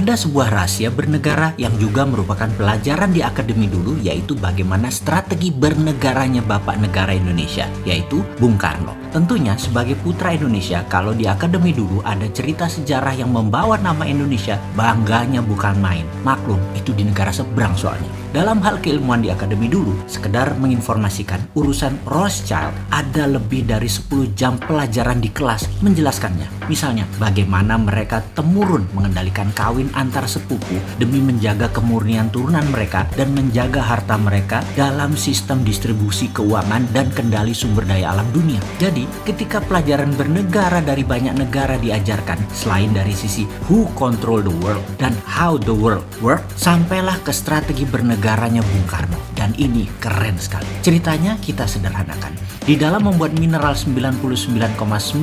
Ada sebuah rahasia bernegara yang juga merupakan pelajaran di akademi dulu, yaitu bagaimana strategi bernegaranya Bapak Negara Indonesia, yaitu Bung Karno. Tentunya sebagai putra Indonesia, kalau di akademi dulu ada cerita sejarah yang membawa nama Indonesia, bangganya bukan main. Maklum, itu di negara seberang soalnya. Dalam hal keilmuan di akademi dulu, sekedar menginformasikan urusan Rothschild, ada lebih dari 10 jam pelajaran di kelas menjelaskannya. Misalnya, bagaimana mereka temurun mengendalikan kawin antar sepupu demi menjaga kemurnian turunan mereka dan menjaga harta mereka dalam sistem distribusi keuangan dan kendali sumber daya alam dunia. Jadi, ketika pelajaran bernegara dari banyak negara diajarkan, selain dari sisi who control the world dan how the world work, sampailah ke strategi bernegaranya Bung Karno. Dan ini keren sekali. Ceritanya kita sederhanakan. Di dalam membuat mineral 99,9%,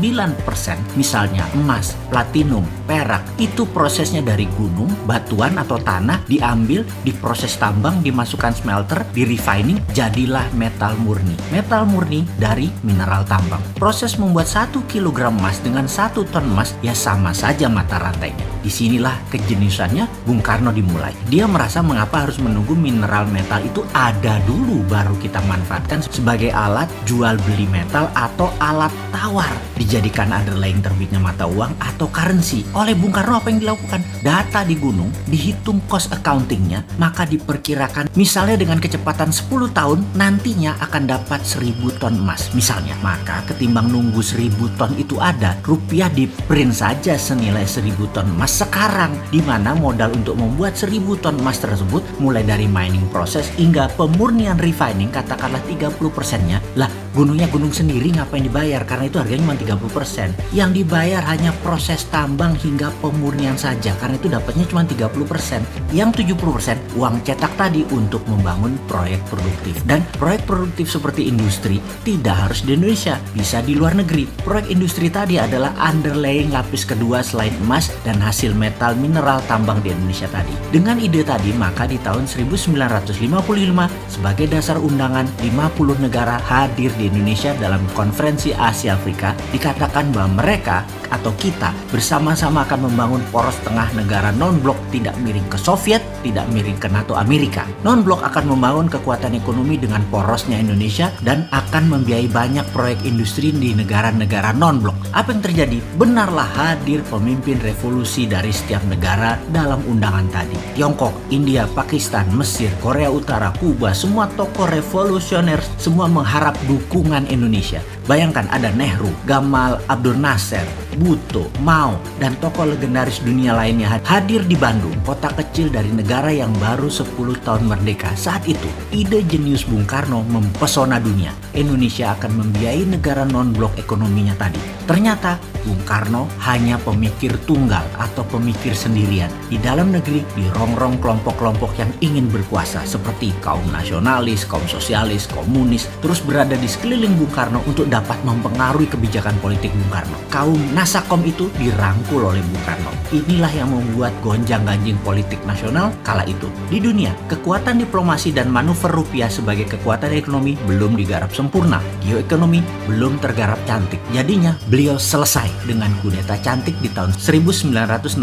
misalnya emas, platinum, perak, itu prosesnya dari gunung, batuan atau tanah diambil, diproses tambang, dimasukkan smelter, di refining, jadilah metal murni. Metal murni dari mineral tambang. Proses membuat 1 kg emas dengan 1 ton emas ya sama saja mata rantainya. Disinilah kejeniusannya Bung Karno dimulai. Dia merasa mengapa harus menunggu mineral metal itu ada dulu baru kita manfaatkan sebagai alat jual beli metal atau alat tawar, dijadikan underlying terbitnya mata uang atau currency. Oleh Bung Karno apa yang dilakukan? Data di gunung, dihitung cost accountingnya, maka diperkirakan misalnya dengan kecepatan 10 tahun nantinya akan dapat 1000 ton emas misalnya. Maka ketimbang nunggu 1000 ton itu ada, rupiah di print saja senilai 1000 ton emas sekarang, di mana modal untuk membuat 1000 ton emas tersebut mulai dari mining proses hingga pemurnian refining katakanlah 30%-nya lah. Gunungnya gunung sendiri ngapain dibayar, karena itu harganya cuma 30%. Yang dibayar hanya proses tambang hingga pemurnian saja, karena itu dapatnya cuma 30%. Yang 70% uang cetak tadi untuk membangun proyek produktif. Dan proyek produktif seperti industri tidak harus di Indonesia, bisa di luar negeri. Proyek industri tadi adalah underlying lapis kedua selain emas dan hasil metal mineral tambang di Indonesia tadi. Dengan ide tadi, maka di tahun 1955 sebagai dasar undangan 50 negara hadir di Indonesia dalam konferensi Asia Afrika, dikatakan bahwa mereka atau kita bersama-sama akan membangun poros tengah negara non-blok, tidak miring ke Soviet, tidak miring ke NATO Amerika. Non-blok akan membangun kekuatan ekonomi dengan porosnya Indonesia dan akan membiayai banyak proyek industri di negara-negara non-blok. Apa yang terjadi? Benarlah hadir pemimpin revolusi dari setiap negara dalam undangan tadi. Tiongkok, India, Pakistan, Mesir, Korea Utara, Kuba, semua tokoh revolusioner semua mengharap dukungan Indonesia. Bayangkan ada Nehru, Gamal Abdul Nasser, Bhutto, Mao, dan tokoh legendaris dunia lainnya hadir di Bandung, kota kecil dari negara yang baru 10 tahun merdeka. Saat itu, ide jenius Bung Karno mempesona dunia. Indonesia akan membiayai negara non-blok ekonominya tadi. Ternyata, Bung Karno hanya pemikir tunggal atau pemikir sendirian. Di dalam negeri, dirongrong kelompok-kelompok yang ingin berkuasa seperti kaum nasionalis, kaum sosialis, komunis, terus berada di sekeliling Bung Karno untuk dapat mempengaruhi kebijakan politik Bung Karno. Kaum Nasakom itu dirangkul oleh Bung Karno. Inilah yang membuat gonjang-ganjing politik nasional kala itu. Di dunia, kekuatan diplomasi dan manuver rupiah sebagai kekuatan ekonomi belum digarap sempurna. Geoekonomi belum tergarap cantik. Jadinya, beliau selesai dengan kudeta cantik di tahun 1966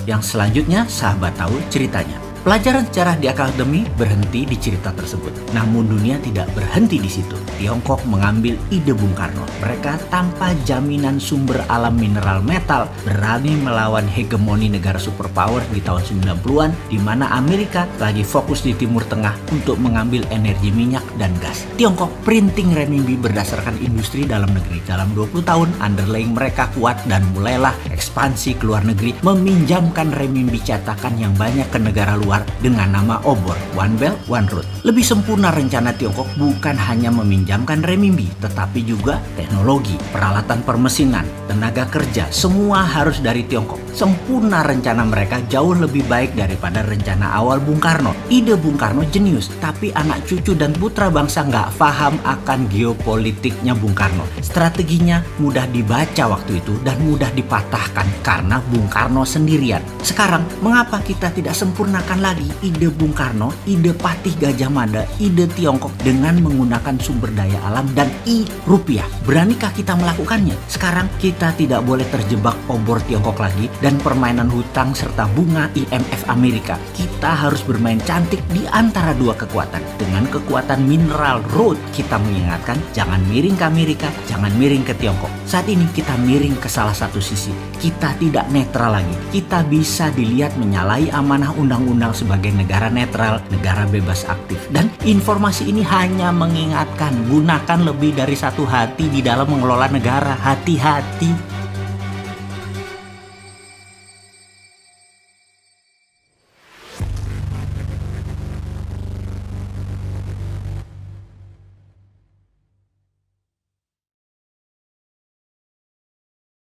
yang selanjutnya sahabat tahu ceritanya. Pelajaran sejarah di akademi berhenti di cerita tersebut. Namun dunia tidak berhenti di situ. Tiongkok mengambil ide Bung Karno. Mereka tanpa jaminan sumber alam mineral metal berani melawan hegemoni negara superpower di tahun 90-an, di mana Amerika lagi fokus di Timur Tengah untuk mengambil energi minyak dan gas. Tiongkok printing renminbi berdasarkan industri dalam negeri. Dalam 20 tahun underlying mereka kuat dan mulailah ekspansi ke luar negeri, meminjamkan renminbi cetakan yang banyak ke negara luar dengan nama obor, One Belt, One Road. Lebih sempurna rencana Tiongkok bukan hanya meminjamkan renminbi, tetapi juga teknologi, peralatan permesinan, tenaga kerja, semua harus dari Tiongkok. Sempurna rencana mereka jauh lebih baik daripada rencana awal Bung Karno. Ide Bung Karno jenius, tapi anak cucu dan putra bangsa nggak paham akan geopolitiknya Bung Karno. Strateginya mudah dibaca waktu itu dan mudah dipatahkan karena Bung Karno sendirian. Sekarang, mengapa kita tidak sempurnakan lagi ide Bung Karno, ide Patih Gajah Mada, ide Tiongkok dengan menggunakan sumber daya alam dan rupiah? Beranikah kita melakukannya? Sekarang kita tidak boleh terjebak obor Tiongkok lagi dan permainan hutang serta bunga IMF Amerika. Kita harus bermain cantik di antara dua kekuatan. Dengan kekuatan mineral road, kita mengingatkan jangan miring ke Amerika, jangan miring ke Tiongkok. Saat ini kita miring ke salah satu sisi. Kita tidak netral lagi. Kita bisa dilihat menyalahi amanah undang-undang sebagai negara netral, negara bebas aktif. Dan informasi ini hanya mengingatkan, gunakan lebih dari satu hati di dalam mengelola negara. Hati-hati.